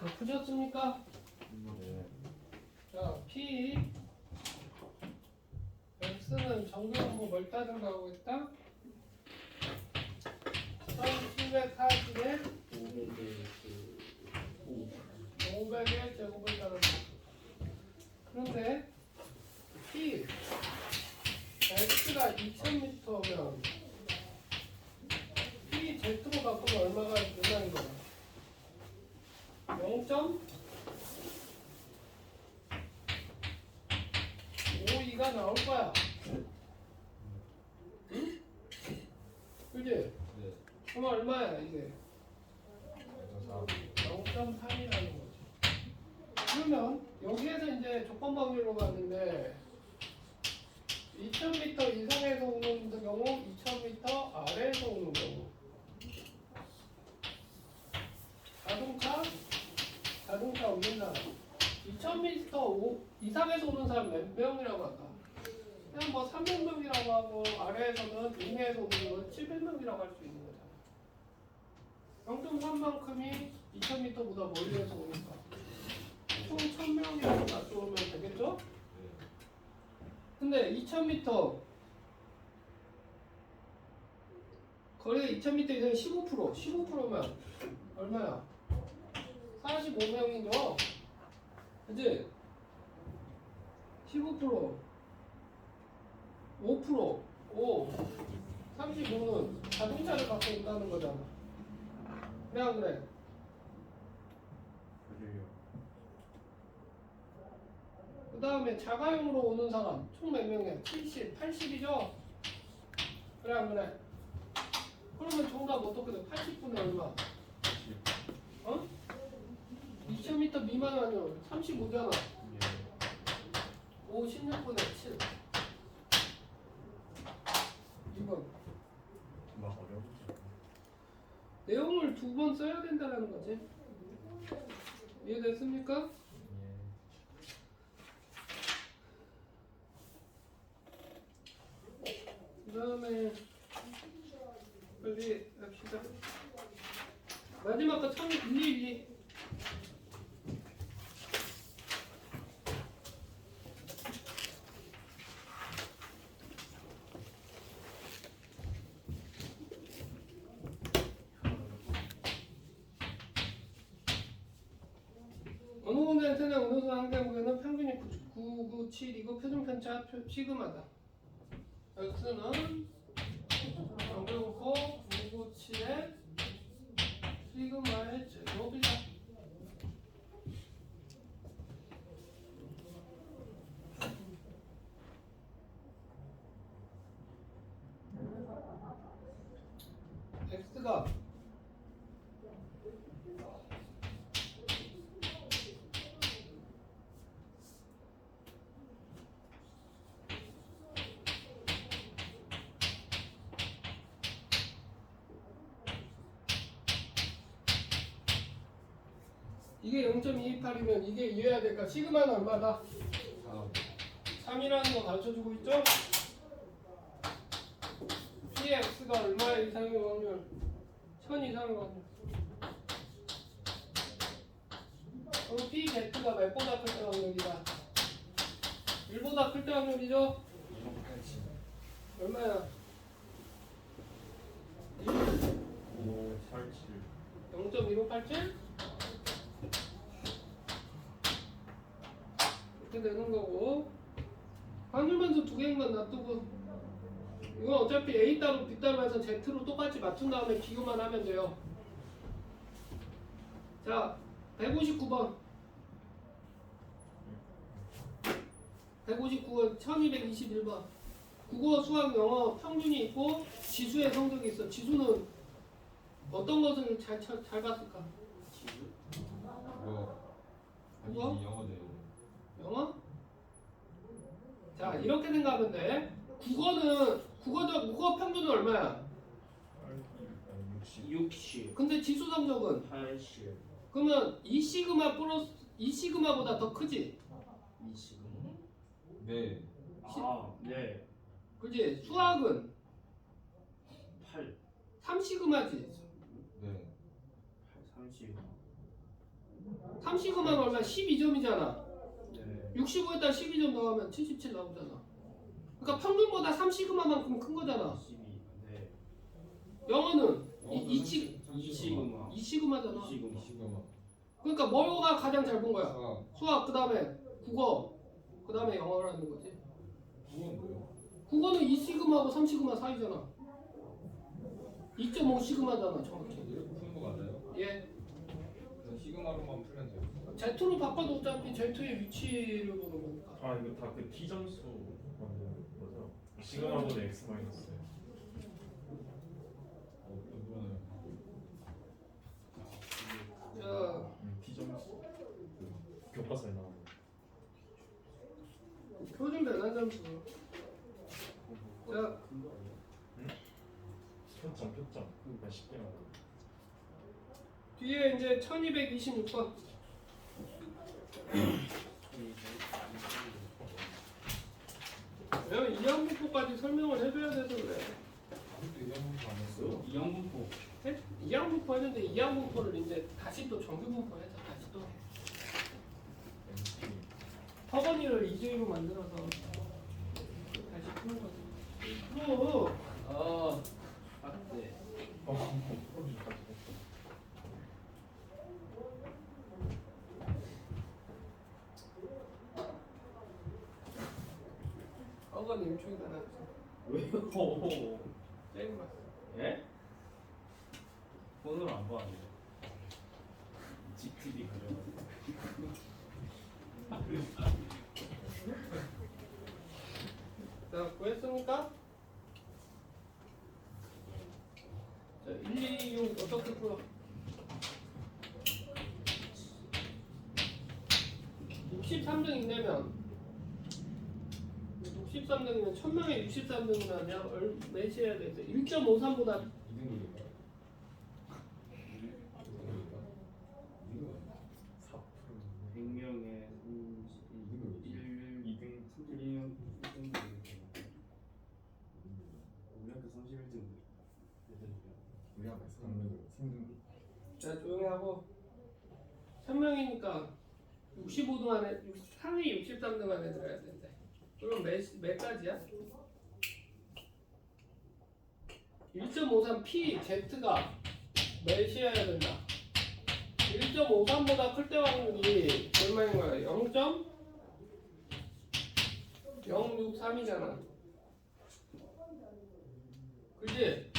자, 푸셨습니까? 네. 자, P X는 정규분모 뭘 따른다고 했다? 1740에 500의 제곱을 따른다. 그런데 P X가 2000m면 P Z로 바꾸면 얼마가 되는 거야? 0.52가 나올 거야. 응? 그지? 네. 그럼 얼마야 이게? 0.3. 0.3이라는 거지. 그러면 여기에서 이제 조건 방류로 갔는데 2000m 이상에서 오는 경우, 2000m 아래에서 오는 경우. 자동차 없는 사람. 2000m 이상에서 오는 사람 몇 명이라고 할까? 그냥 뭐 300명이라고 하고 아래에서는 이내에서 오는 건 700명이라고 할 수 있는 거잖아. 0.3만큼이 2000m보다 멀리에서 오니까 총 1000명이라고 놔두면 되겠죠? 근데 2000m 거리가 2000m 이상 15%면 얼마야? 45명이죠? 그치? 15% 5% 35는 자동차를 갖고 있다는 거잖아. 그래 안 그래? 그래요. 그 다음에 자가용으로 오는 사람 총 몇 명이야? 70, 80이죠? 그래 안 그래? 그러면 정답 어떻게 돼? 80분의 얼마? 10. 어? 2000m 미만 아니면 35잖아. 예. 5, 16분의 7. 이번 막 어려우지. 내용을 두 번 써야 된다는 거지. 이해됐습니까? 예. 그 다음에 빨리 합시다. 마지막 거 1112. 어느 공간에서나 어느 수 항대국에는 평균이 997이고 표준 편차 시그마다. X는 정규고 997의 시그마의 제곱이다. X가 이게 0.228이면 이게 이해해야 될까? 시그마는 얼마다? 3이라는 거 가르쳐주고 있죠? PX가 얼마의 이상의 확률? 1000 이상의 확률. 그럼 PZ가 몇보다 클 때 확률이다? 1보다 클 때 확률이죠? 얼마야? 5, 8, 7. 0.1587? 이렇게 되는 거고, 확률만수 두 개만 놔두고, 이건 어차피 A 따로 B 따로 해서 Z로 똑같이 맞춘 다음에 비교만 하면 돼요. 자, 159번. 159번, 1221번. 국어, 수학, 영어 평균이 있고 지수의 성적이 있어. 지수는 어떤 것을 잘 봤을까? 지수? 국어? 아니, 영어 내용. 영어? 자, 이렇게 생각하면 돼. 국어 평균은 얼마야? 60. 근데 지수 성적은? 80. 그러면 이 시그마 플러스 이 시그마보다 더 크지? 20. 네. 네. 그지? 수학은 8. 3시그마지. 네. 8, 30. 3시그마는 얼마? 12점이잖아. 네. 65에다 12점 더하면 77 나오잖아. 그러니까 평균보다 3시그마만큼 큰 거잖아. 12. 네. 영어는 이시그마. 2시그마잖아. 이시그마. 그러니까 뭐가 가장 잘 본 거야? 아, 수학, 그 다음에 국어, 그 다음에 영어라는 거지. 그건 뭐예요? 국어는 2시그마하고 3시그마 사이잖아. 2.5시그마잖아 정확히. 이렇게 푸는 거 맞아요? 예. 그냥 시그마로만 풀면 돼요. Z로 바꿔도 어차피 Z의 위치를 보는 거니까. 아 이거 다 그 T 점수 만드는 거죠? 시그마보다 X 마이너스. 이거는 자, T 점수. 그 교과서에 나오는. 표준 변환 점수. 자, 표점. 그러니까 쉽게 말하면. 뒤에 이제 1226번. 왜냐면 이항분포까지 설명을 해줘야 돼서 그래. 아직도 이양분도 안 했어요? 이양분포. 이항분포 했는데 이항분포를 이제 다시 또 정규분포해서 다시 또 해. 허건이를 이주의로 만들어서 다시 푸는 거지. 그럼 네. 허건이 일초이다 나왔어. 왜요? 게임 봤어. 예? 오늘 안 봤는데. GTV 가져. 자, 구했습니까? 자, 1, 2, 6 어떻게 풀어? 63등 있냐면 63등이면 1000명에 63등이면 몇 시 해야 돼? 1.53보다 2등급인가? 100명에 2등 1등 우리 학교 31등 우리 학교 3등급. 자, 조용히 하고 1000명이니까 65등 안에 상위 63등 안에 들어야 된대. 그럼 몇 가지야? 1.53 P Z가 몇이어야 된다. 1.53보다 클 때 확률이 얼마인 거야? 0.063이잖아. 그지?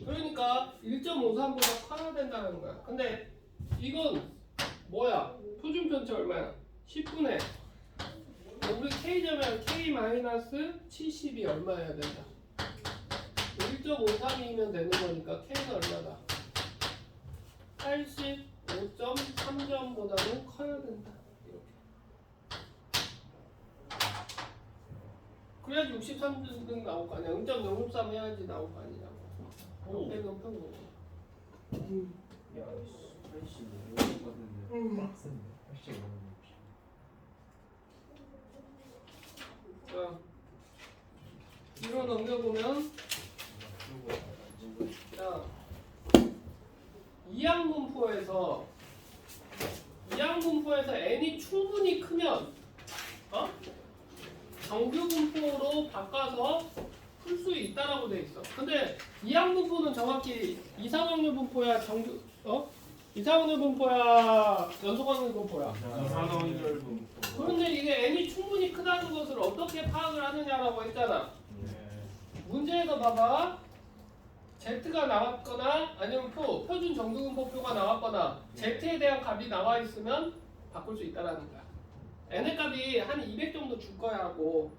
그러니까 1.53보다 커야 된다는 거야. 근데 이건 뭐야? 표준 편차 얼마야? 10분의 우리 K점이랑 K-70이 얼마여야 된다? 1.53이면 되는 거니까 K가 얼마다? 85.3점보다는 커야 된다. 이렇게. 그래야지 63등 나올 거 아니야. 0.063 해야지 나올 거 아니냐고. 이렇게 높은 거지. 야, 85 같은데. 빡센데. 85. 자, 뒤로 넘겨보면 자, 이항분포에서 n이 충분히 크면 정규분포로 바꿔서 풀 수 있다라고 돼 있어. 근데 이항분포는 정확히 이상확률 분포야 이상확률 분포야 연속확률 분포야. 이상확률 분포. 그런데 이게 n이 충분히 크다는 것을 어떻게 파악을 하느냐라고 했잖아. 네. 문제에서 봐봐. Z가 나왔거나 아니면 표준 정규분포표가 나왔거나 Z에 대한 값이 나와 있으면 바꿀 수 있다라는 거야. n의 값이 한 200 정도 줄 거야 하고.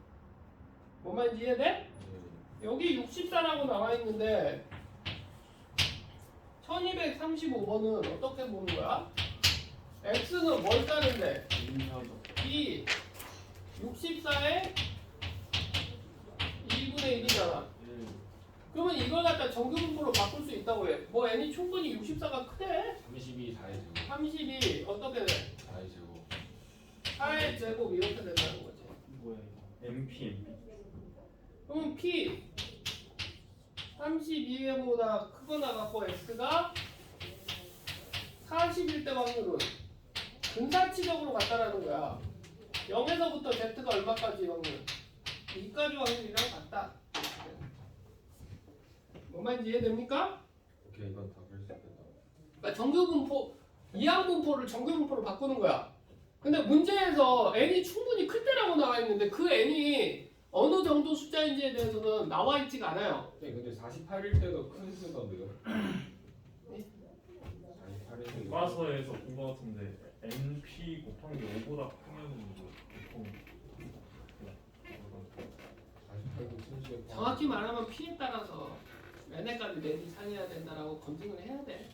뭔 말인지 이해돼? 여기 64라고 나와 있는데 1235번은 어떻게 보는 거야? x는 뭘 따는데? 이 64의 2분의 1이잖아. 그러면 이걸 갖다 정규분포로 바꿀 수 있다고 해. 뭐 n이 충분히 64가 크대? 32 4의 32 어떻게 돼? 4의 제곱. 4의 제곱 이렇게 된다는 거지. 뭐야 이거? MP. 그러면 p 32보다 크거나 같고 x가 41대 확률은 근사치적으로 같다라는 거야. 0에서부터 Z가 얼마까지 확률? 2까지 확률이랑 같다. 뭔 말인지 이해됩니까? 오케이 이건 다 그럴 수 있겠다. 그러니까 정규분포, 이항분포를 정규분포로 바꾸는 거야. 근데 문제에서 n이 충분히 클 때라고 나와 있는데 그 n이 어느 정도 숫자인지에 대해서는 나와 있지가 않아요. 네, 근데 48일 때도 큰 수던데요. 48일 때 교과서에서 본 것 같은데 NP 곱한 게 5보다 크면 보통 48도 큰 수. 정확히 말하면 p에 따라서 n에까지 내 이상해야 된다라고 검증을 해야 돼.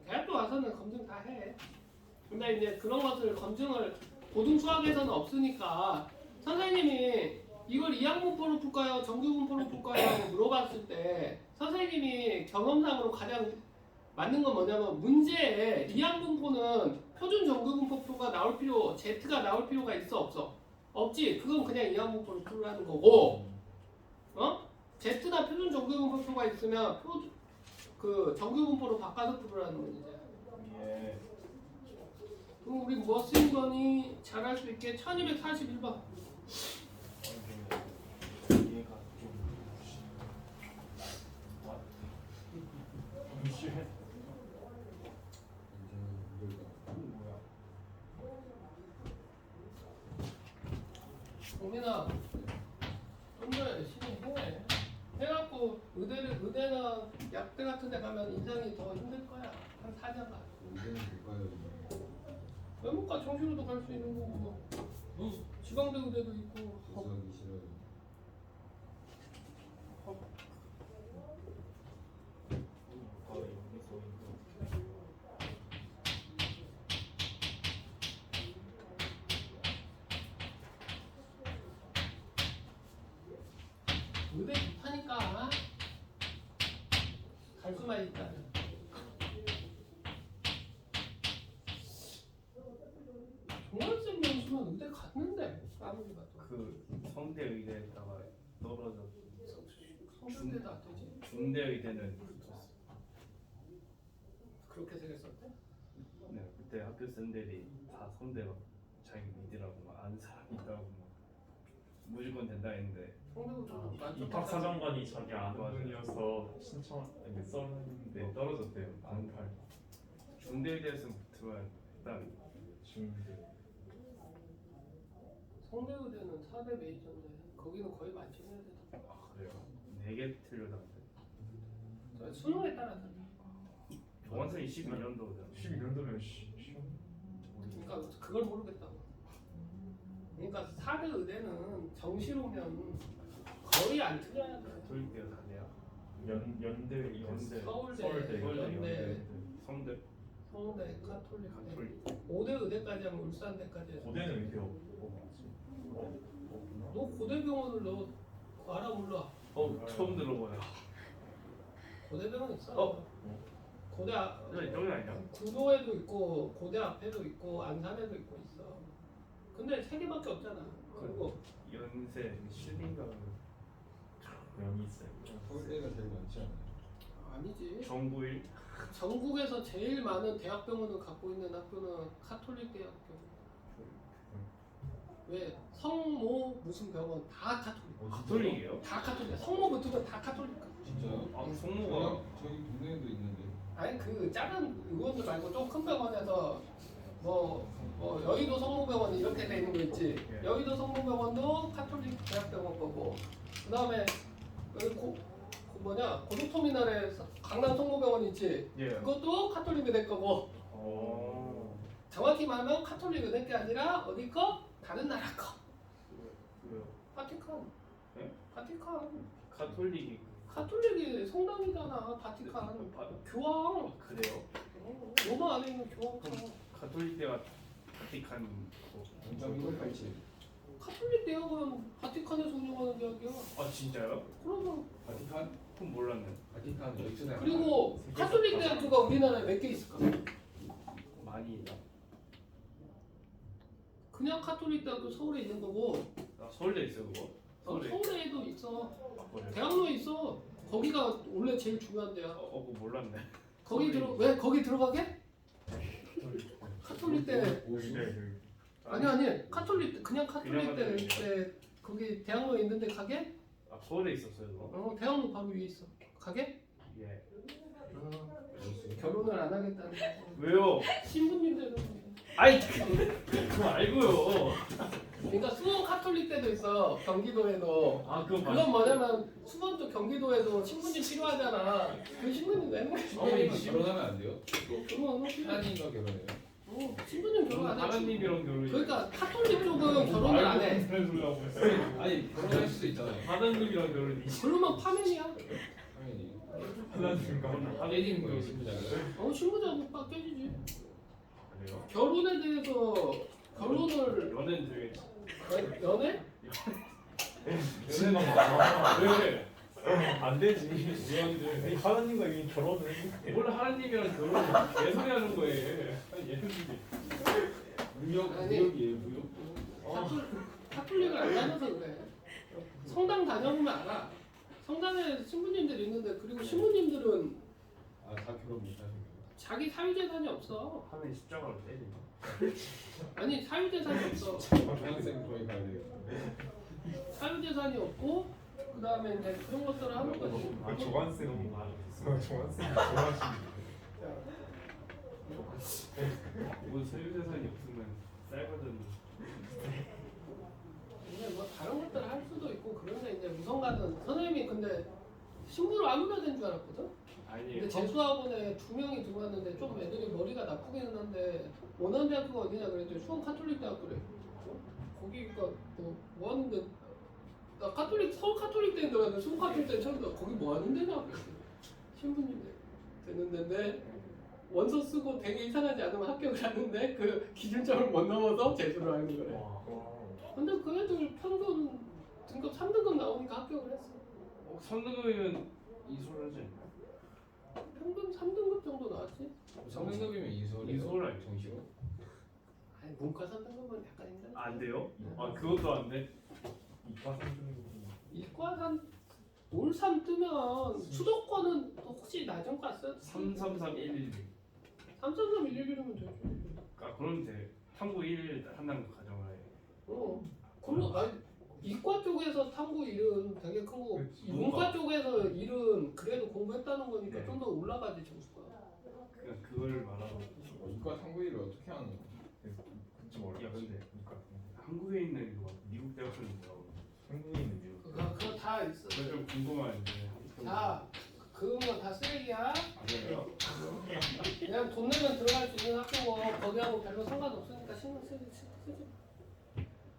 대학교 와서는 검증 다 해. 근데 이제 그런 것을 검증을 고등 수학에서는 없으니까 선생님이 이걸 이항분포로 풀까요? 정규분포로 풀까요? 물어봤을 때 선생님이 경험상으로 가장 맞는 건 뭐냐면 문제에 이항분포는 표준 정규분포가 나올 필요, Z가 나올 필요가 있어 없어? 없지. 그건 그냥 이항분포로 풀라는 거고, Z나 표준 정규분포가 있으면 그 정규분포로 바꿔서 풀으라는 거지. 예. 그럼 우리 뭐 쓴 거니? 잘할 수 있게 1241번. 얘가 좀 무시해. 뭐야? 오민아, 좀 더 열심히 해. 해갖고 의대나 약대 같은 데 가면 인상이 더 힘들 거야. 한 4년 가. 이제는 될까요? 외국과 정시로도 갈 수 있는 거고, 지방대 의대도 있고. 교수하기 싫어요. 의대 좋다니까. 갈 수만 있다면. 종합생 연수는 의대 갔는데 아무리 봐도. 그 성대 의대에다가 떨어져 성대도 안 되지. 중대 의대는 붙었어. 그렇게 생겼었대? 네, 그때 학교 쌤들이 다 성대 막 자기 믿으라고 막 아는 사람 있다고 막 무조건 된다 했는데 성대도 만족. 입학 사정관이 자기 아는 분이어서 썼는데 떨어졌대요. 안팔 중대 의대에서 들어야 일단 중대. 성대의대는 4대 메이저인데 거기는 거의 만점해야 돼. 아 그래요? 4개 틀려다는데 수능에 따라서. 조원생이 12년도잖아. 12년도면 시험 그러니까 그걸 모르겠다고. 그러니까 4대 의대는 정시로면 거의 안 틀려야 돼. 가톨릭대가 다네요. 연대 서울대, 서울대 연대, 성대 성대, 카톨릭, 가톨릭 5대 의대까지 하면 울산대까지 해서. 고대는 의대 없지. 너 고대병원을 너 알아 몰라? 처음 들어봐요. 고대병원 있어. 고대 여기 아니야? 구도에도 있고 고대 앞에도 있고 안산에도 있고 있어. 근데 3개밖에 없잖아. 그리고 연세 실린가 연이 있어요. 서울대가 제일 많지 않아요? 아니지. 정부일 전국에서 제일 많은 대학병원을 갖고 있는 학교는 카톨릭 대학교. 왜? 성모 무슨 병원 다 카톨릭. 가톨릭이에요? 다 카톨릭. 성모 붙으면 다 카톨릭. 진짜요? 아 성모가 저희 동네에도 있는데. 아니 그 작은 의원들 말고 좀 큰 병원에서 뭐 여의도 성모병원 이렇게 돼 있는 거 있지. 예. 여의도 성모병원도 카톨릭 대학병원 거고. 그다음에 여기 고속터미널에 강남 성모병원 있지. 예. 그것도 카톨릭 의대 거고. 정확히 말하면 카톨릭 의대 게 아니라 어디 거? 다른 나라 거. 왜요? 바티칸. 네? 바티칸. 가톨릭이 카톨릭이 성당이잖아. 바티칸. 교황. 그래요? 로마 안에 있는 교황. 가톨릭대가 바티칸 점점 이걸팔지. 카톨릭 대학은 바티칸에서 운영하는 대학이야. 아 진짜요? 그러면 바티칸? 그럼 몰랐네. 바티칸 엑스네. 그리고 카톨릭 대학교가 우리나라에 몇 개 있을까? 많이 있나? 그냥 카톨릭 대학교 서울에 있는 거고. 아, 서울대 있어 그거? 서울에도 있어. 그래요? 대학로에 있어. 거기가 원래 제일 중요한 데야. 그거 몰랐네. 왜 거기 들어가게? 카톨릭 때 50. 아니 카톨릭 때 그냥 카톨릭 그냥 때 거기 대학로에 있는데 가게? 아 서울에 있었어요 너? 대학로 바로 위에 있어. 가게? 예. 결혼을 안 하겠다는 거. 왜요? 신부님들은 아이 그거 알고요. 그러니까 수원 카톨릭 때도 있어 경기도에도. 아 그건 그건 뭐냐면 수원도 경기도에도 신부님 필요하잖아. 그 신부님 내는 거지. 어머니 결혼하면 안 돼요? 그러면 하나님과 결혼해요? 신부님 결혼 안 해. 하나님이랑 결혼이. 그러니까 카톨릭 쪽은 결혼을 안 해. 아니 결혼할 수도 있잖아요. 하나님이랑 결혼이. 그러면 파면이야. 당연히. 하나님과 하나님 거예요 신부장은. 신부자고 오빠 깨지지. 그래요? 결혼에 대해서 결혼을 연애는 되게. 연애? 왜? 안 되지. 아니, 하나님과 이미 결혼을 했는데. 뭘 하나님이랑 결혼을 개소리 하는 거예요. 아니 얘는 무역이에요 무역. 카톨릭을 안 다녀서 그래. 성당 다녀보면 알아. 성당에 신부님들이 있는데 그리고 신부님들은 아다 결혼 못 하신 거예요? 자기 사유재산이 없어. 하면 십자가로 때리. 아니 사유재산이 없어. 평생 거기 가야 되겠다. 사유재산이 없고 그 다음에 이제 그런 것들을 하는 거지. 아 조관쌤이 조관쌤이 좋아하시는. 뭐 소유재산이 없으면 쌀거든. 근데 뭐 다른 것들을 할 수도 있고 그런데 이제 우선가는 선생님이 근데 신부로 아무나 된 줄 알았거든. 아니에요. 근데 재수학원에 2명이 들어왔는데 좀 애들이 머리가 나쁘기는 한데 원한대학교가 어디냐 그랬더니 수원 카톨릭 대학교래. 거기가 뭐 하는데 나 카톨릭 서울 카톨릭 대에 들어갔는데 수원 카톨릭 대 처음 나 거기 뭐 하는 데냐 그랬더니 신부님 되는 데인데 원서 쓰고 되게 이상하지 않으면 합격을 하는데 그 기준점을 못 넘어서 재수를 하는 거래. 와. 근데 그 애들 평균 등급 3등급 나오니까 합격을 했어. 선등급이면 이소라지 않나요? 평균 3등급 정도 나왔지? 성능급이면 이소를. 이소를 알죠. 정시로? 아니 문과 3등급은 약간 힘들어. 안 돼요? 아 그것도 안 돼? 이과 선생님. 이과 올3 뜨면 수도권은 또 혹시 낮은 과 써? 333111. 333 111이면 되지. 아 그럼 돼. 탐구 1 한다는 거 가정을 해. 그럼 아니 이과 쪽에서 탐구 1은 되게 큰 거고 그치. 문과 쪽에서 1은 그래도 공부했다는 거니까 네. 좀 더 올라가지 점수가. 그냥 그걸 말하고. 이과 탐구일을 어떻게 하는 거야? 좀 어렵지. 야, 근데 그러니까 한국에 있는 이거 미국 대학교는 뭐라고? 한국에 있는 미국. 그거 다 있어. 그거 좀 궁금한데. 다 그런 건 다 쓰레기야. 그래요? 그냥 돈 내면 들어갈 수 있는 학교고 거기하고 별로 상관없으니까 신경 쓰지.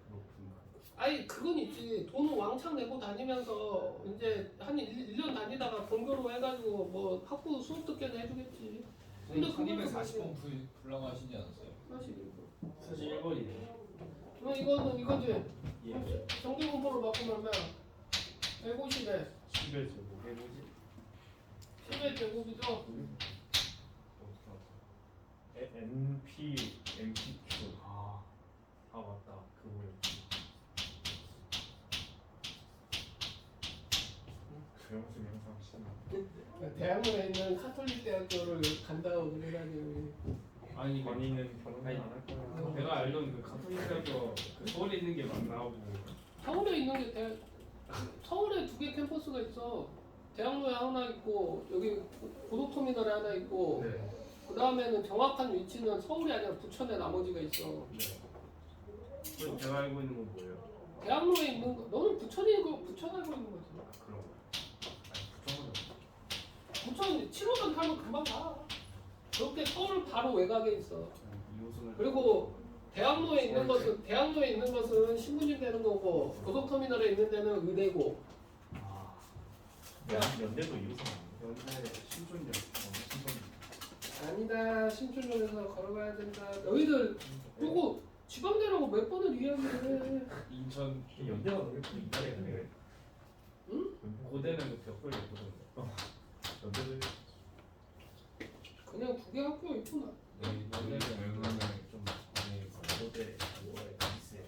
그렇군요. 아니 그건 있지. 돈 왕창 내고 다니면서 이제 한 1년 다니다가 본교로 해가지고 뭐 학부 수업 듣게는 해주겠지. 근데 선임에 그건 40번 불량하시지 않았어요? 사실 사실 1번이네요. 그럼 이거는 이거지. 예. 정규 공부로 바꾸면 얼마야? 150에 10의 제곱 해보지. 10의 제곱이죠. NP, MPQ. 아 맞다. 그거였지. 조영수 영상 신나. 대학로에 있는 카톨릭 대학교를 간다고 그래가지고 아니 이거 건이는 결혼 아니, 안할 거야. 내가 알던 그 가톨릭 대학교 그 서울에 있는 게 막 나오고. 서울에 있는 게 서울에 2개 캠퍼스가 있어. 대학로에 하나 있고 여기 고속터미널에 하나 있고 네. 그 다음에는 정확한 위치는 서울이 아니라 부천에 나머지가 있어. 네. 그럼 제가 알고 있는 건 뭐예요? 대학로에 있는 거 너는 부천이고 부천 알고 있는 거지. 아 그럼. 아니 부정은 부천 7호선 타면 금방 가. 그렇게 서울 바로 외곽에 있어. 이호선을. 그리고 대학로에 있는 것은 신부님 되는 거고 고속터미널에 있는 데는 의대고. 아 연대도 이웃은 연세 신촌역. 신촌. 아니다. 신촌역에서 걸어가야 된다. 너희들 그리고 지방대라고 몇 번을 이야기해. 인천 연대가 너무 옛날에 응? 고대는 그 벽돌이 없거든요. 연대도 그냥 2개 학교 있구나. 연대는 좀 많이 고대 뭐에 있어요.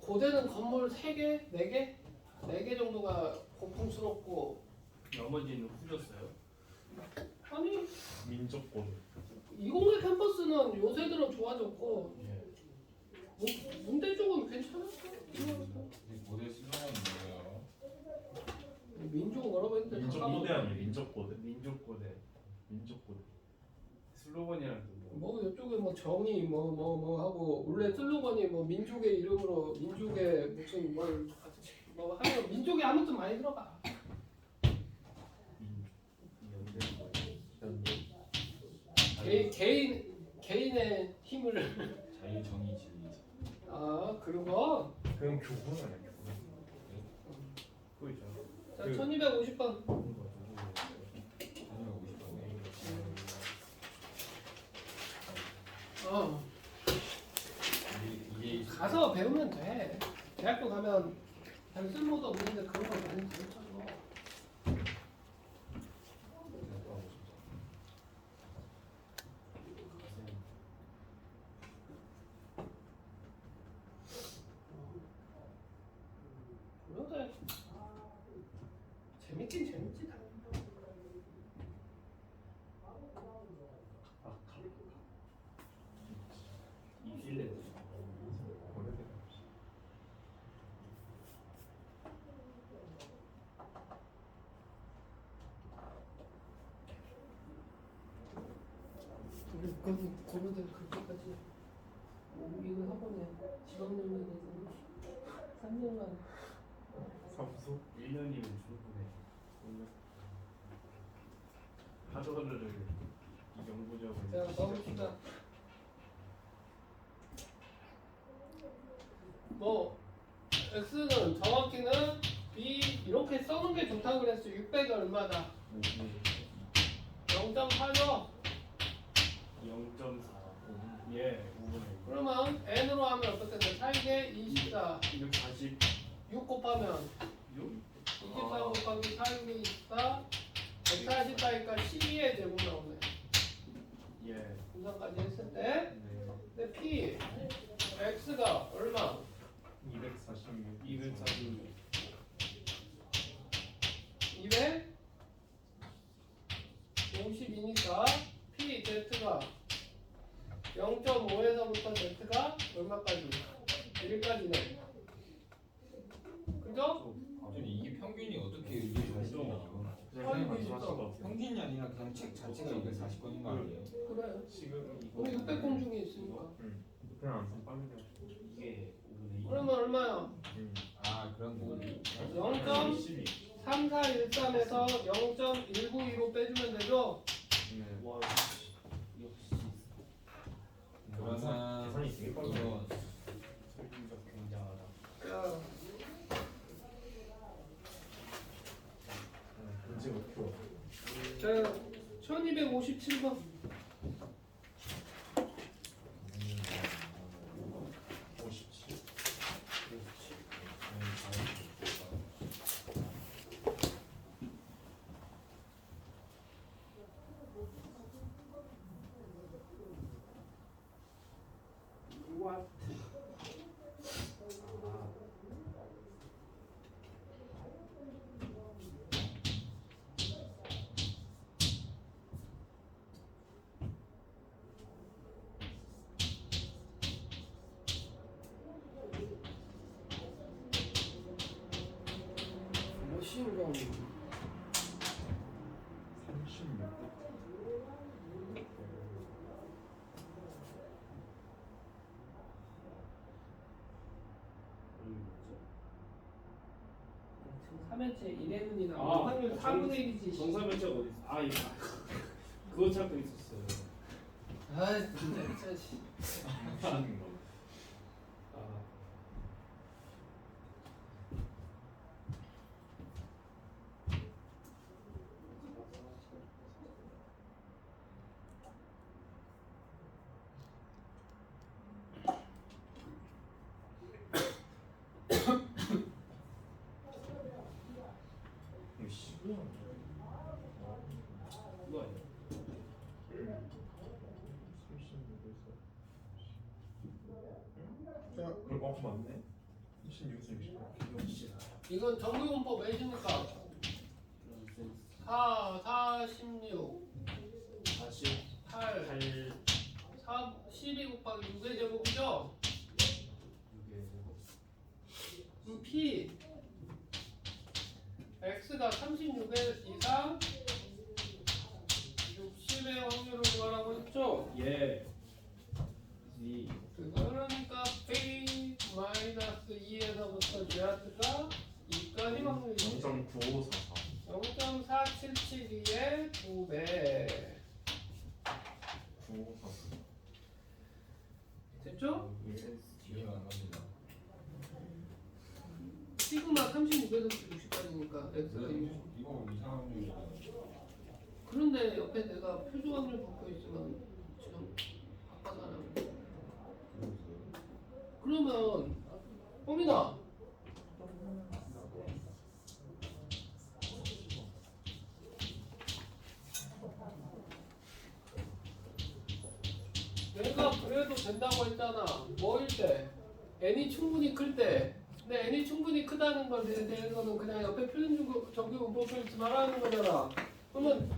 고대는 건물 3개, 4개? 4개 정도가 고풍스럽고 나머지는 후졌어요. 아니 민족 고대. 20개 캠퍼스는 요새 들어 좋아졌고 예. 문대 쪽은 괜찮았어. 고대 수능은 뭐예요? 민족 여러 번 했는데 민족 다 고대 까먹었어. 아니에요? 민족 고대. 민족 고대 민족 고대. 슬로건이랑 뭐 뭐 이쪽에 뭐 정의 뭐 하고 원래 슬로건이 뭐 민족의 이름으로 민족의 무슨 뭐 하면 민족이 아무튼 많이 들어가. 개인의 힘을 자유 정의 진리. 그런 거. 그럼 교훈 아니야 교훈. 그거 있잖아. 자, 그- 1250번. 자유가 50번에. 이게 가서 배우면 돼. 대학교 가면 별 쓸모도 없는데 그런 걸 많이 가르쳐. 그런데 재밌긴 재밌지 다. 이 필레 우리 고르들 그렇게까지 이거 학원에 지원료에 대해서 3년간 사무소. 1년이면 충분해. 하드워드를 이 연구적으로 제가 써봅시다. 뭐 x는 정확히는 b 이렇게 써는 게 좋다고 그랬어. 600이 얼마다? 0.8죠? 0.4 예 5분의 그러면 n으로 하면 어떻게 돼? 8개 24 240 6 곱하면 6 24 곱하기 4, 6, 24 144니까 12의 제곱 나오네. 예 분산까지 했을 때 네. 근데 p x가 얼마? 246. 246 252니까 p z가 0.5에서부터 z가 얼마까지? 1까지네. 그죠? 아니 이게 평균이 어떻게 이게 그냥 아니, 말씀하실 것 같아요. 평균이 아니라 그냥 책 자체가 240번인 거 아니에요? 그래. 지금 이거. 우리 600공 중에 있으니까. 응. 그냥 안 쓰면 빨리 돼. 이게 5분의 2 그러면 얼마야? 응. 아 그런 거군요. 0.3413에서 0.192로 빼주면 되죠? 네. 와 역시 그러면 계산이 되게 빨라. 이거 설계가 굉장하다. 야, 문제 못 풀어. 자, 1257번. 57. What? 뭐 쉬운 거 36. 삼연체 1의 눈이 아, 나와. 확률 4분의 1이지. 정사변체가 어디 있어? 아 이거 그거 찾고 있었어요. 아, 진짜. 쉬운 거. 아 이거 쉬운 거. 그거 아니야? 36에서. 자, 그럼 맞네. 26에서 68. 역시 이건 정규분법 몇이니까? 4, 4, 16. 40 8 8 4 12 곱하기 6의 제곱이죠? 6의 제곱. P X가 36의 이상 60의 확률을 구하라고 했죠? 예. 이 그러니까 P 마이너스 2에서부터 Z가 2까지 확률이죠. 0.9544 0.4772의 9배. 9544 됐죠? 이해가 안 갑니다. 시그마 36에서 60까지니까 X가 60. 이거 이상한 일이야. 그런데 옆에 내가 표준 확률 바꿔 있으면 지금 바꿔서 안 하면 돼. 그러면 호민아 내가 그래도 된다고 했잖아. 뭐일 때? n이 충분히 클 때. 근데 n이 충분히 크다는 것에 대해서는 그냥 옆에 표준 정규 문법을 말하는 거잖아. 그러면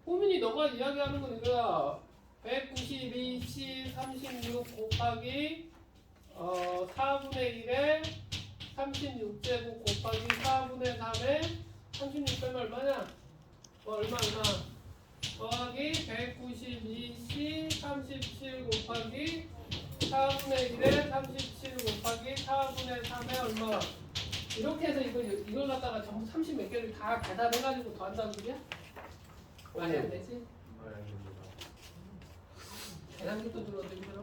호민이 너가 이야기하는 건 이거야. 192C 36 곱하기 4분의 1에 36제곱 곱하기 4분의 3에 36 빼면 얼마냐? 얼마 더하기 192C 37 곱하기 4분의 1에 37 곱하기 4분의 3에 얼마? 이렇게 해서 이걸 갖다가 전부 30 몇 개를 다 계산해가지고 더한다는 소리야? 말이 안 되지? 말입니다. 계산기도 들어도 힘들어.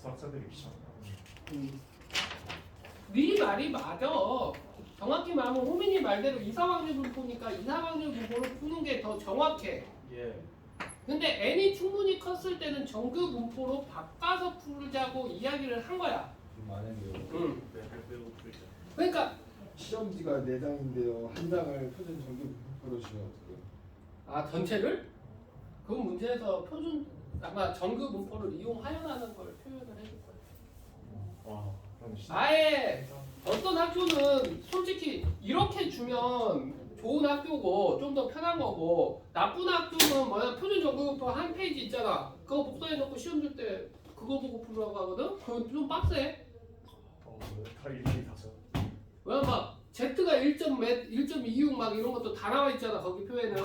수학자들이 귀찮아. 네 말이 맞아. 정확히 말하면 호민이 말대로 이사확률 분포니까 이사확률 분포를 푸는 게 더 정확해. 예. 근데 n이 충분히 컸을 때는 정규 분포로 바꿔서 풀자고 이야기를 한 거야. 좀 많은데요. 응. 빼고 풀자. 그러니까 시험지가 4장인데요. 한 장을 표준 정규 분포로 주면 어떡해요? 아 전체를 그 문제에서 표준 아마 정규 분포를 이용하여라는 걸 표현을 해줄 거야. 와 그럼 아예 어떤 학교는 솔직히 이렇게 주면 좋은 학교고 좀 더 편한 거고 나쁜 학교는 뭐야 표준 정규분포 한 페이지 있잖아. 그거 복사해 놓고 시험 줄 때 그거 보고 풀라고 하거든. 그건 좀 빡세. 다 일일이 다죠. 왜냐면 막 Z가 1.26 막 이런 것도 다 나와 있잖아 거기 표에는.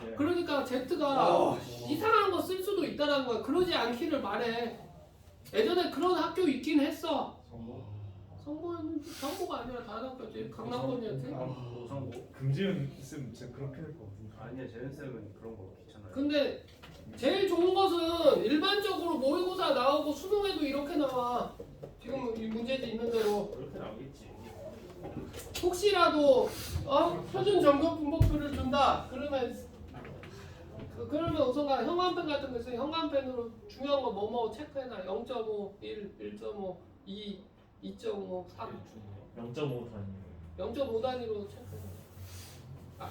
예. 그러니까 Z가 이상한 거 쓸 수도 있다는 거야. 그러지 않기를 바래. 예전에 그런 학교 있긴 했어. 성보가 아니라 다른 학교지. 강남권이한테. 노상고. 금지은 있으면 진짜 그렇게 될 것 같은데. 아니야 재현 쌤은 그런 거 귀찮아요. 근데 제일 좋은 것은 일반적으로 모의고사 나오고 수능에도 이렇게 나와. 지금 이 문제지 있는 대로. 그렇게 나오겠지. 혹시라도 표준 점검 분모표를 준다. 그러면 우선가 형광펜 같은 거 있으면 형광펜으로 중요한 거 뭐뭐 체크해놔. 0.5, 1, 1.5, 2, 2.5, 3, 0.5 단위. 0.5 단위로 체크해. 아,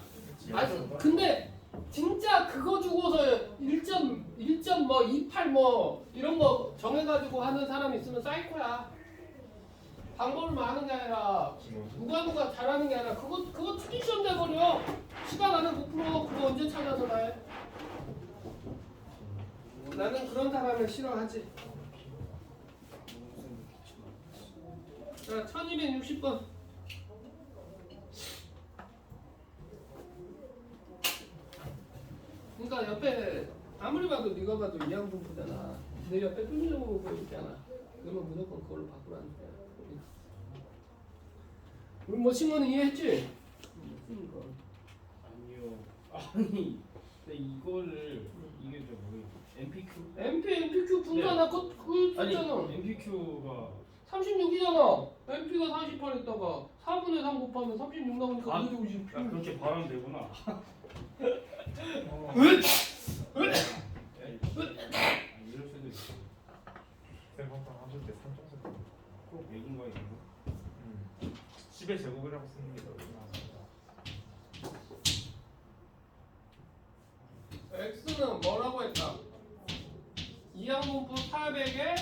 근데 진짜 그거 주고서 1.28 뭐 이런 거 정해가지고 하는 사람 있으면 사이코야. 방법을만 하는 게 아니라 누가 잘하는 게 아니라 그거 특기 시험 돼버려. 시간 안에 못 풀어. 그거 언제 찾아서 다 해. 나는 그런 사람을 싫어하지. 자, 1260번. 그러니까 옆에 아무리 봐도 네가 봐도 이항 분포잖아. 내 옆에 표준적으로 보고 있잖아. 그러면 무조건 그걸로 바꾸라는 거야. 우리 뭐 친구는 이해했지? 아니요. 아니 근데 이거를 이게 저 뭐예요? MPQ? MPQ 분산하 그 아니 숫자는 MPQ가 36이잖아. MP가 48 했다가 4분의 3 곱하면 36 나오니까 아, 무조건 50. 그렇게 발음 되구나. 이럴 수도 있어. 쌤 항상 하실 때 3.4. 꼭 얘긴가 이거? 10의 제곱이라고 쓰는 게 더 X는 뭐라고 했다? 이항분포 400에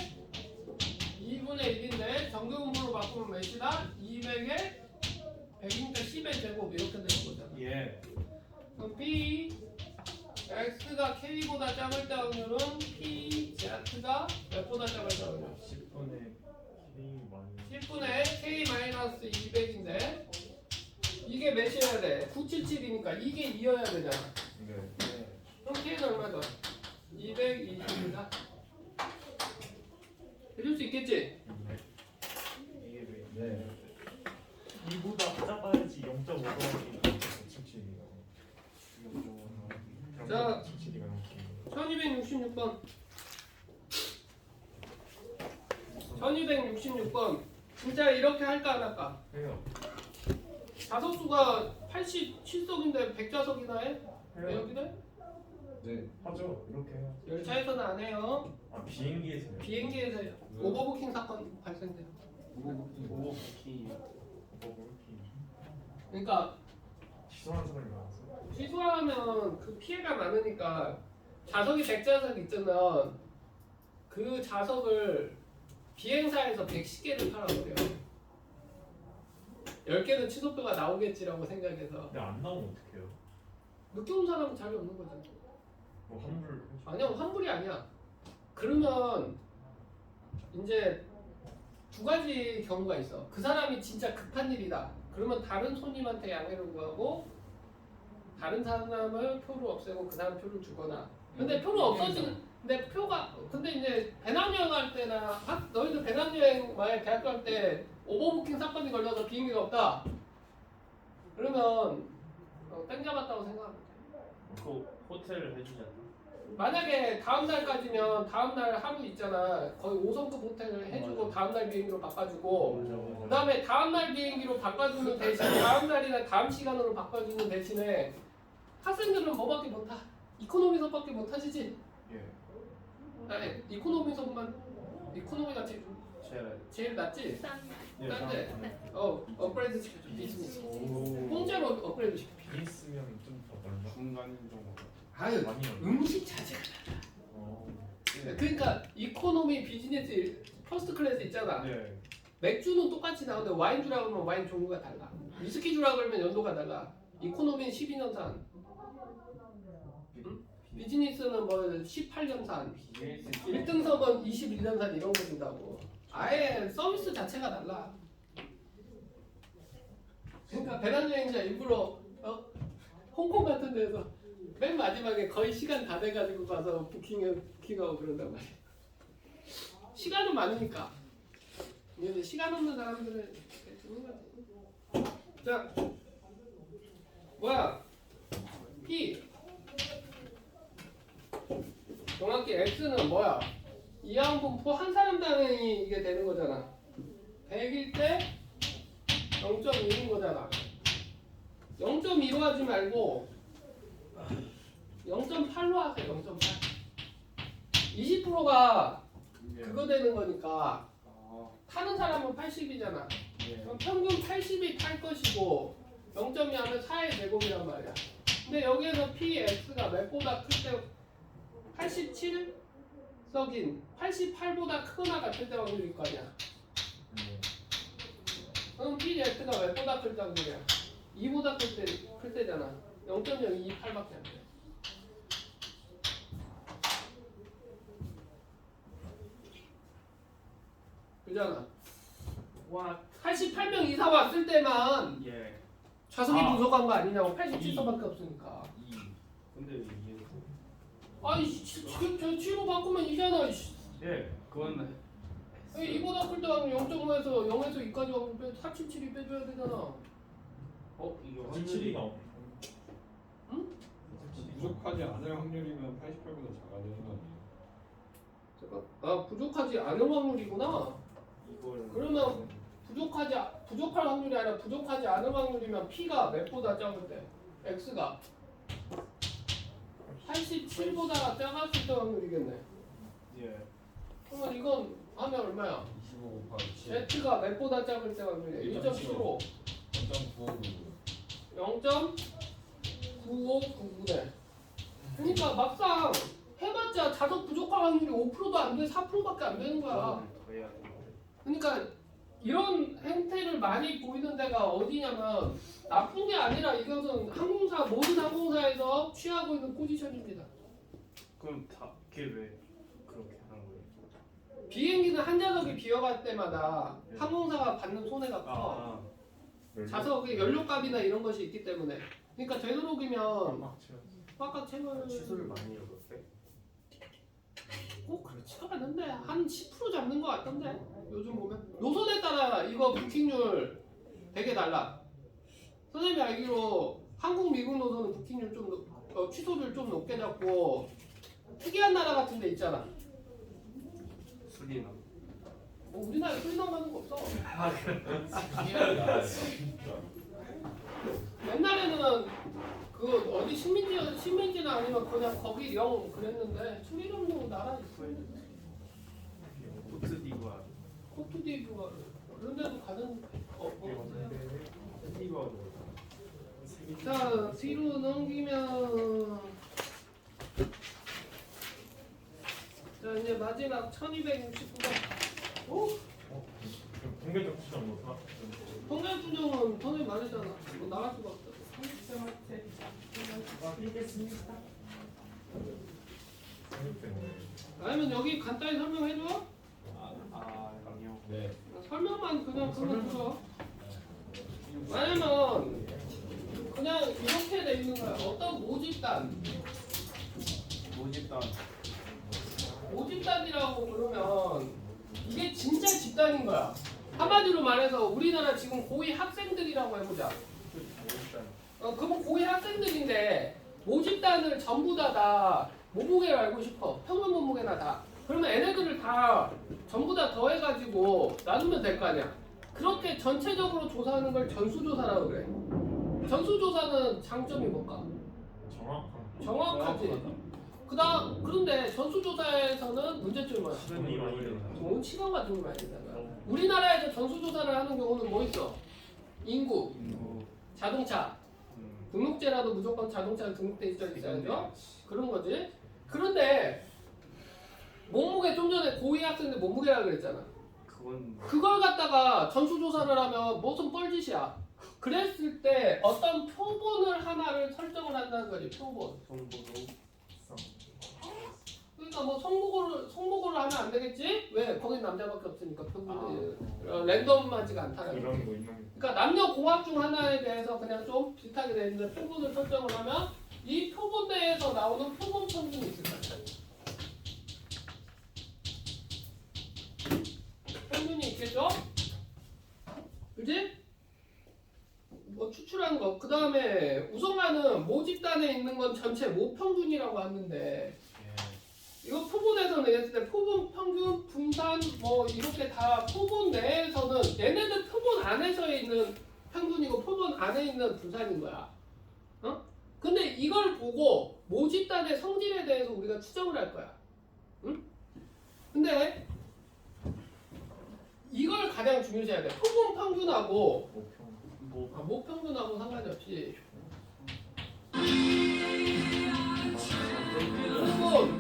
2분의 1인데 정규분포로 바꾸면 몇이다? 200에 100이니까 10의 제곱 이렇게 되는 거잖아. 예. 그럼 P x가 k보다 작을 때 확률은 pz가 몇보다 작을 때 확률? 10분의 K 많이 10분의 k 마이너스 200인데 이게 몇이어야 돼? 977이니까 이게 2여야 되잖아. 네. 그럼 k는 얼마죠? 220입니다. 해줄 수 있겠지? 이게 왜 네. 이보다 작아야지 0.5가 77이요. 자. 77이가 넘지. 1266번 1266번 진짜 이렇게 할까 안 할까? 해요. 자석수가 87석인데 100자석이나 해? 왜 해요. 여기는? 네. 하죠. 이렇게 해요. 열차에서는 안 해요. 아 비행기에서요. 비행기에서 해요. 왜? 오버부킹 사건 발생돼요. 오버부킹 그러니까 취소한 사람이 많았어. 취소하면 그 피해가 많으니까 자석이 100자석 있으면 그 자석을 비행사에서 110개를 팔아버려요. 10개는 취소표가 나오겠지라고 생각해서 근데 안 나오면 어떡해요? 늦게 온 사람은 자리 없는 거잖아. 뭐 환불 아니야, 환불이 아니야. 그러면 이제 두 가지 경우가 있어. 그 사람이 진짜 급한 일이다. 그러면 다른 손님한테 양해를 구하고 다른 사람을 표를 없애고 그 사람 표를 주거나. 근데 표를 없어지는 근데 표가 근데 이제 배낭여행 할 때나 너희들 배낭여행 만약 대학교 할 때 오버부킹 사건이 걸려서 비행기가 없다. 그러면 땡잡았다고 생각하면 돼. 그 호텔을 해주지 않나? 만약에 다음 날까지면 다음 날 하루 있잖아. 거의 5성급 호텔을 해주고 다음 날 비행기로 바꿔주고 그 다음에 다음 날 비행기로 바꿔주는 대신 다음 날이나 다음 시간으로 바꿔주는 대신에 학생들은 뭐밖에 못하? 이코노미석밖에 못하시지? 예. 아니 이코노미석만 이코노미가 제일 낫지? 예. 싼데 업그레이드 시켜줘 비즈니스 공짜로 업그레이드 시켜. 비즈니스면 좀더 얼마? 중간 정도. 아유 많이 얼마? 음식 자체가 어. 그러니까 이코노미 비즈니스 퍼스트 클래스 있잖아. 네. 맥주는 똑같이 나오는데 와인 주라 그러면 와인 종류가 달라. 위스키 주라 그러면 연도가 달라. 이코노미는 12년산, 비즈니스는 뭐 18년산, 1등석은 21년산 이런 거 준다고. 아예 서비스 자체가 달라. 그러니까 배낭여행자 일부러 홍콩 같은 데서 맨 마지막에 거의 시간 다 돼가지고 가서 부킹하고 그런단 말이야. 시간은 많으니까. 이제 시간 없는 사람들은 이렇게 주는 거지. 자, 뭐야? P. 정확히 X는 뭐야? 이항분포 한 사람 단위 이게 되는 거잖아. 100일 때 0.1인 거잖아. 0.2로 하지 말고 0.8로 하세요. 0.8. 20%가 그거 되는 거니까 타는 사람은 80이잖아. 그럼 평균 80이 탈 것이고 0.2 하면 4의 제곱이란 말이야. 근데 여기에서 PX가 몇보다 클 때 87석인 88보다 크거나 같을 때 확률일 거 아니야. 그럼 PX가 몇보다 클 때 확률이야? 2보다 클 때잖아. 0.028밖에 안 돼. 그잖아. 와, 88명 이상 왔을 때만 예. 좌석이 부족한 거 아니냐고. 87석밖에 없으니까. 2. 근데 왜 2? 아이 저 치로 바꾸면 이잖아. 예. 그건 이보다 클 때 하면 0.5에서 0에서 2까지 하면 477이 빼줘야 되잖아. 이거 77이가 부족하지 않을 확률이면 88보다 작아야 되는 거 아니에요? 잠깐, 부족하지 않을 확률이구나. 이걸 그러면 부족할 확률이 아니라 부족하지 않을 확률이면 P가 몇보다 작을 때 X가 87보다 작았을 때 확률이겠네. 예. 그러면 이건 하면 얼마야? 25 곱하기 7 Z가 몇보다 작을 때 확률이야? 1.75 0.9599네. 그러니까 막상 해봤자 자석 부족할 확률이 5%도 안 돼, 4%밖에 안 되는 거야. 더 해야 돼. 그러니까 이런 행태를 많이 보이는 데가 어디냐면 나쁜 게 아니라 이것은 모든 항공사에서 취하고 있는 포지션입니다. 그럼 다 그게 왜 그렇게 하는 거예요? 비행기는 한 좌석이 비어갈 때마다 네. 항공사가 받는 손해가 커. 좌석에 연료값이나 이런 것이 있기 때문에. 그러니까 되도록이면 꽉꽉 채우면 취소를 많이 해요 그때? 꼭 그렇지가 않은데 한 10% 잡는 것 같던데 요즘 보면 노선에 따라 이거 부킹률 되게 달라. 선생님이 알기로 한국 미국 노선은 부킹률 좀 취소율 좀 높게 잡고 특이한 나라 같은 데 있잖아. 수리나. 뭐 우리나라에 수리남 하는 거 없어. 옛날에는 그 어디 식민지나 아니면 그냥 거기 영 그랬는데 수리남도 나라 있어요. 코트디부아. 코트디부아 그런 데도 가는 자 뒤로 넘기면 자 이제 마지막 1269번 오? 통계적 추정 못 하. 통계 추정은 선생님 말했잖아. 이거 나갈 수가 없어. 아니면 여기 간단히 설명해줘. 아니요. 네. 설명만 그냥 들어. 왜냐면 그냥 이렇게 돼 있는 거야. 어떤 모집단이라고 그러면 이게 진짜 집단인 거야. 한마디로 말해서 우리나라 지금 고2 학생들이라고 해보자. 그러면 고2 학생들인데 모집단을 전부 다 몸무게를 알고 싶어. 평균 몸무게나 다. 그러면 얘네들을 다 전부 다 더해가지고 나누면 될 거 아니야. 그렇게 전체적으로 조사하는 걸 전수조사라고 그래. 전수조사는 장점이 뭘까? 정확하지. 그런데 전수조사에서는 문제점이 뭐야? 시간이 많이 들어. 좋은 시간과 돈이 많이 든다는 거야. 우리나라에서 전수조사를 하는 경우는 뭐 있어? 인구, 자동차, 등록제라도 무조건 자동차를 등록돼 있어야죠. 그런 거지. 그런데 몸무게 좀 전에 고2 학생들 몸무게라고 그랬잖아. 그걸 갖다가 전수조사를 하면 무슨 뻘짓이야. 그랬을 때 어떤 표본을 하나를 설정을 한다는 거지. 표본. 그러니까 뭐 성보고를 하면 안 되겠지? 왜? 거긴 남자밖에 없으니까 표본이 랜덤하지가 않다는 거지. 이런 거 있는 거. 그러니까 남녀 공학 중 하나에 대해서 그냥 좀 비슷하게 되어 있는데 표본을 설정을 하면 이 표본 내에서 나오는 표본 평균이 있을 거야. 평균이 있겠죠? 그지? 뭐 추출한 거. 그 다음에 우선가는 모집단에 있는 건 전체 모평균이라고 하는데 이거 표본에서 내렸을 때 표본 평균 분산 뭐 이렇게 다 표본 내에서는 얘네들 표본 안에서 있는 평균이고 표본 안에 있는 분산인 거야. 근데 이걸 보고 모집단의 성질에 대해서 우리가 추정을 할 거야. 응? 근데 이걸 가장 중요시해야 돼. 표본 평균하고 모평균하고 상관이 없이 표본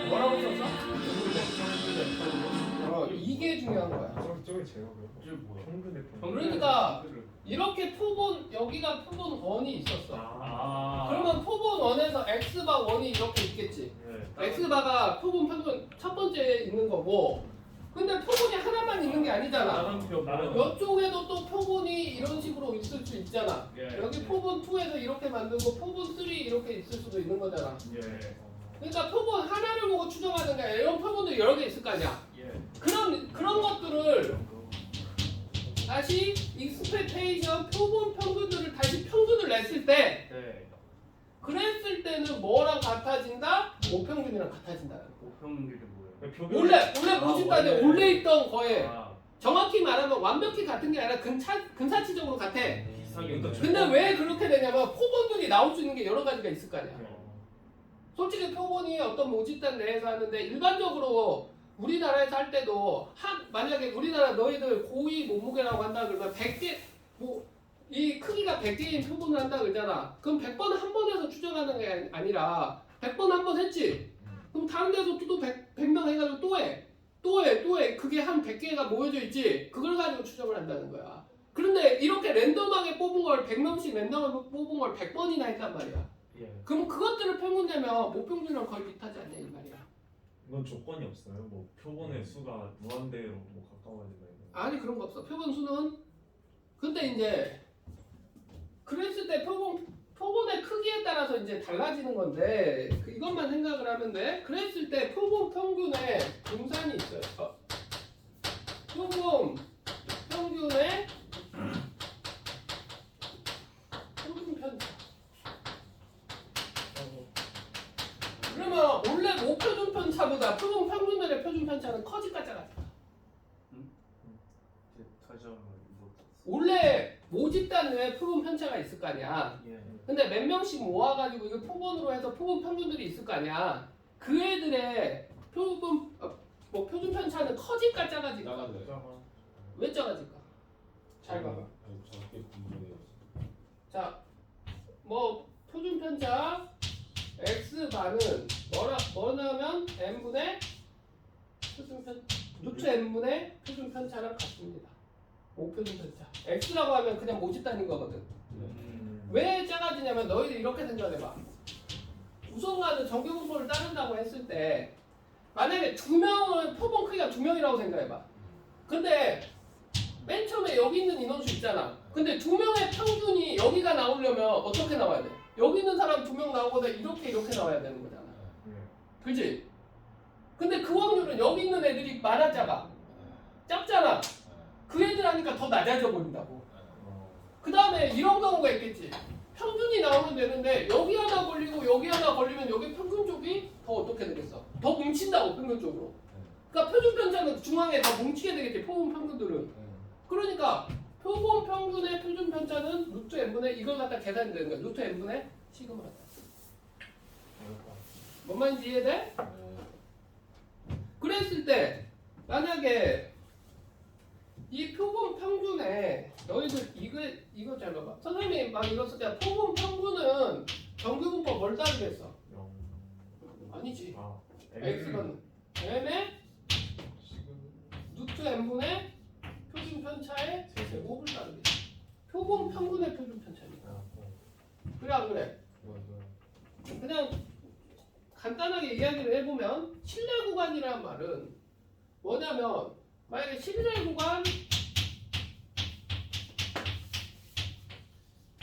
뭐라고 썼어? 이게 중요한 거야. 저게 제가 그래요. 평균의 그러니까 이렇게 표본 여기가 표본 1이 있었어. 그러면 표본 1에서 x바 1이 이렇게 있겠지. x바가 표본 평균 첫 번째에 있는 거고. 근데 표본이 하나만 있는 게 아니잖아. 이쪽에도 또 표본이 이런 식으로 있을 수 있잖아. 여기 표본 2에서 이렇게 만들고 표본 3 이렇게 있을 수도 있는 거잖아. 그러니까 표본 하나를 보고 추정하는 게 아니라 이런 표본도 여러 개 있을 거 아니야. 그런 것들을 다시 익스펙테이션 표본 평균들을 다시 평균을 냈을 때 그랬을 때는 뭐랑 같아진다? 모평균이랑 같아진다. 원래 모집단에 원래 있던 거에 정확히 말하면 완벽히 같은 게 아니라 근사치적으로 같아. 근데 왜 그렇게 되냐면 표본들이 나올 수 있는 게 여러 가지가 있을 거 아니야. 솔직히 표본이 어떤 모집단 내에서 하는데 일반적으로 우리나라에서 할 때도 만약에 우리나라 너희들 고2 몸무게라고 한다 그러면 100개 이 크기가 100개인 표본을 한다 그러잖아. 그럼 100번 한 번에서 추정하는 게 아니라 100번 한 번 했지. 그럼 다른 데서 또 100명 해가지고 또 해. 그게 한 100개가 모여져 있지. 그걸 가지고 추정을 한다는 거야. 그런데 이렇게 랜덤하게 뽑은 걸 100명씩 랜덤하게 뽑은 걸 100번이나 했단 말이야. 예. 그럼 그것들을 평균내면 모평균이랑 거의 비슷하지 않냐 이 말이야. 이건 조건이 없어요. 뭐 표본의 수가 무한대로 뭐 가까워지면. 아니 그런 거 없어. 표본 수는 근데 이제 그랬을 때 표본의 크기에 따라서 이제 달라지는 건데 이것만 생각을 하면 돼. 그랬을 때 표본 평균에 분산이 있어요. 표본 평균의 평균 편차. 그러면 원래 모표준 편차보다 표본 평균의 표준 편차는 커질까 작아질까? 이제 터져 뭐. 원래 모집단 내에 표본 편차가 있을 거 아니야. 예. 근데 몇 명씩 모아가지고 이거 표본으로 해서 표본 평균들이 있을 거 아니야. 그 애들의 표본 뭐 표준 편차는 커질까 작아질까? 나가네. 왜 작아질까? 잘 봐봐. 저렇게 공부해요. 자, 뭐 표준 편차 x 반은 뭐냐면 n분의 표준 편 루트 n분의 표준 편차랑 같습니다. 모표준 편차. x라고 하면 그냥 모집단인 거거든. 왜 작아지냐면 너희들 이렇게 생각해봐. 우선가는 정규 분포를 따른다고 했을 때 만약에 표본 크기가 2명이라고 생각해봐. 근데 맨 처음에 여기 있는 인원수 있잖아. 근데 2명의 평균이 여기가 나오려면 어떻게 나와야 돼? 여기 있는 사람 2명 나오거든 이렇게 나와야 되는 거잖아. 그지? 근데 그 확률은 여기 있는 애들이 많아 작아? 작잖아. 그 애들 하니까 더 낮아져 버린다고. 그 다음에 이런 경우가 있겠지. 평균이 나오면 되는데 여기 하나 걸리고 여기 하나 걸리면 여기 평균 쪽이 더 어떻게 되겠어? 더 뭉친다고 평균 쪽으로. 그러니까 표준 편차는 중앙에 더 뭉치게 되겠지. 표본 평균들은. 그러니까 표본 평균의 표준 편차는 루트 n분의 이걸 갖다 계산이 되는 거야. 루트 n분의 시그마다. 뭔 말인지 이해돼? 그랬을 때 만약에 이 표본 평균에 너희들 이거 잘 봐봐. 선생님이 막 이거 쓸 때 표본 평균은 정규 분포 뭘 따르겠어? 아니지. x는 n의 루트 n분의 표준 편차의 제곱을 따르겠지. 표본 평균의 표준 편차니까. 그래 안 그래? 그냥 간단하게 이야기를 해보면 실내 구간이라는 말은 뭐냐면 만약에 실내 구간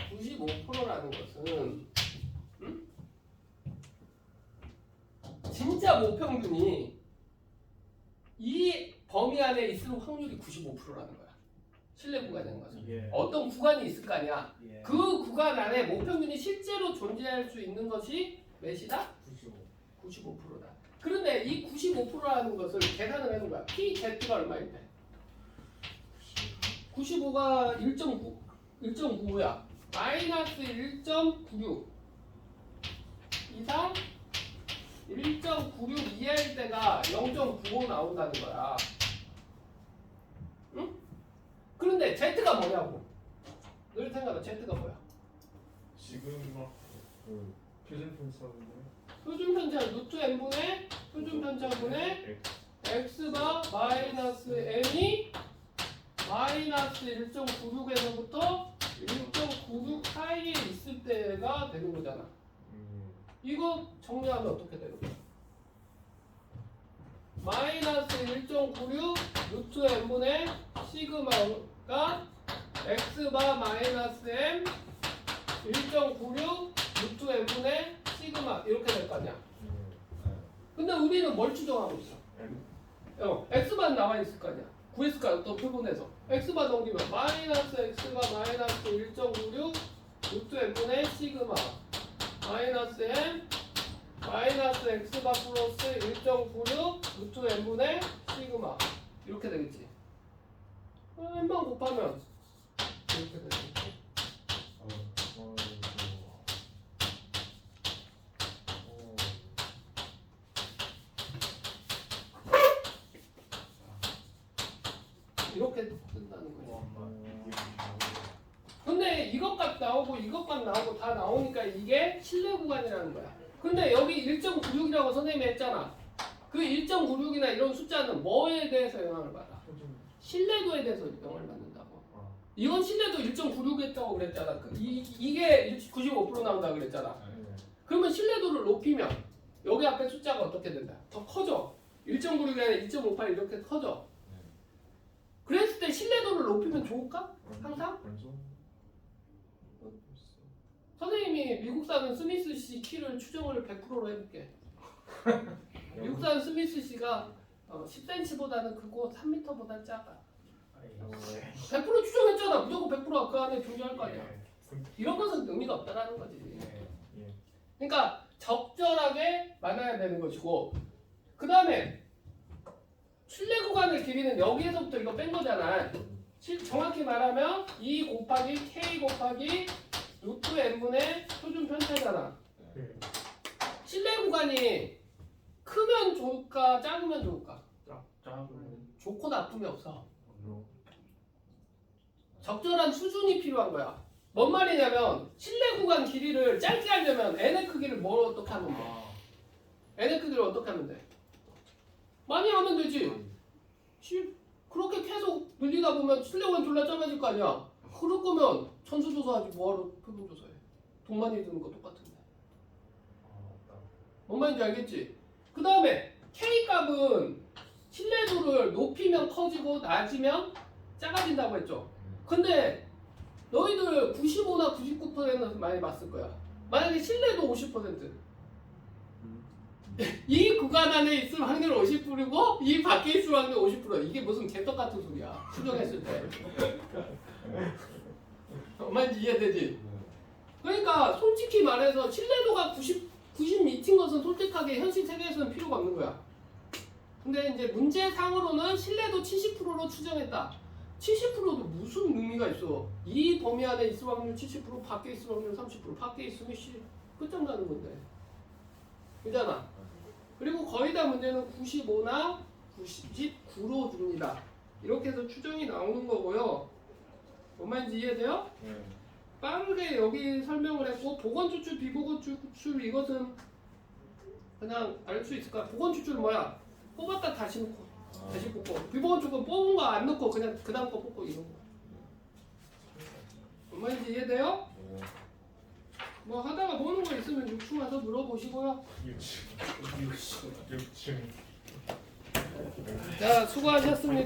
95%라는 것은 진짜 모평균이 이 범위 안에 있을 확률이 95%라는 거야. 실내 구간이라는 것은 예. 어떤 구간이 있을 거 아니야. 예. 그 구간 안에 모평균이 실제로 존재할 수 있는 것이 몇이다? 95%다. 그런데 이 95%라는 것을 계산을 해놓은 거야. PZ가 얼마인데? 95가 1.95야. 마이너스 1.96 이상 1.96 이하일 때가 0.95 나온다는 거야. 응? 그런데 Z가 뭐냐고. 늘 생각해. Z가 뭐야? 지금 막그 표준 편차인데. 표준 편차 루트 n분의 표준 편차분의 x가 마이너스 n이 마이너스 1.96에서부터 1.96 사이에 있을 때가 되는 거잖아. 이거 정리하면 어떻게 되는 거야? 마이너스 1.96 루트 n분의 시그마가 x바 마이너스 m 1.96 루트 n분의 시그마 이렇게 될 거 아니야. 근데 우리는 뭘 추정하고 있어? x만 나와 있을 거 아니야. 구했을까? 또 표본에서 x만 넘기면 마이너스 x가 마이너스 1.96 루트 n분의 시그마 마이너스 m 마이너스 x가 플러스 1.96 루트 n분의 시그마 이렇게 되겠지. n만 곱하면 이렇게 되겠지. 이렇게 뜬다는 거지. 근데 이것값 나오고 이것값 나오고 다 나오니까 이게 실내 구간이라는 거야. 근데 여기 1.96이라고 선생님이 했잖아. 그 1.96이나 이런 숫자는 뭐에 대해서 영향을 받아? 신뢰도에 대해서 영향을 받는다고. 이건 신뢰도 1.96 했다고 그랬잖아. 이게 95% 나온다 그랬잖아. 그러면 신뢰도를 높이면 여기 앞에 숫자가 어떻게 된다? 더 커져. 1.96이 아니라 2.58 이렇게 커져. 그랬을 때 신뢰도를 높이면 좋을까? 항상? 선생님이 미국 사는 스미스 씨 키를 추정을 100%로 해볼게. 미국 사는 스미스 씨가 10cm보다는 크고 3m보다 작아. 100% 추정했잖아. 무조건 100% 그 안에 존재할 거 아니야. 이런 것은 의미가 없다라는 거지. 그러니까 적절하게 많아야 되는 것이고, 그 다음에 신뢰 구간의 길이는 여기에서부터 이거 뺀 거잖아. 정확히 말하면 2 곱하기 k 곱하기 루트 n분의 표준 편차잖아. 신뢰 구간이 크면 좋을까 작으면 좋을까? 좋고 나쁨이 없어. 적절한 수준이 필요한 거야. 뭔 말이냐면 신뢰 구간 길이를 짧게 하려면 n의 크기를 뭘 어떻게 하면 돼? n의 크기를 어떻게 하면 돼? 많이 하면 되지. 그렇게 계속 늘리다 보면 신뢰 구간 졸라 짧아질 거 아니야. 그럴 거면 천수조사하지 뭐하러 표본조사해. 돈 많이 드는 거 똑같은데. 뭔 말인지 알겠지? 그 다음에 K 값은 신뢰도를 높이면 커지고 낮으면 작아진다고 했죠. 근데 너희들 95나 99%는 많이 봤을 거야. 만약에 신뢰도 50%. 이 구간 안에 있을 확률 50%고 이 밖에 있을 확률 50%. 이게 무슨 개떡 같은 소리야. 추정했을 때. 얼마인지 이해되지? 그러니까 솔직히 말해서 신뢰도가 90미친 것은 솔직하게 현실 세계에서는 필요가 없는 거야. 근데 이제 문제상으로는 신뢰도 70%로 추정했다. 70%도 무슨 의미가 있어? 이 범위 안에 있을 확률 70%, 밖에 있을 확률 30%, 밖에 있으면 끝장나는 건데. 그잖아. 그리고 거의 다 문제는 95나 99로 줍니다. 이렇게 해서 추정이 나오는 거고요. 뭔 말인지 이해돼요? 빠르게 여기 설명을 했고, 보건 추출, 비보건 추출 이것은 그냥 알 수 있을 거야. 보건 추출은 뭐야? 뽑았다 다시 넣고 다시 뽑고, 비보건 추출은 뽑은 거 안 넣고 그냥 그 다음 거 뽑고 이런 거. 뭔 말인지 이해돼요? 뭐 하다가 모르는 거 있으면 6층 와서 물어보시고요. 6층. 자, 수고하셨습니다.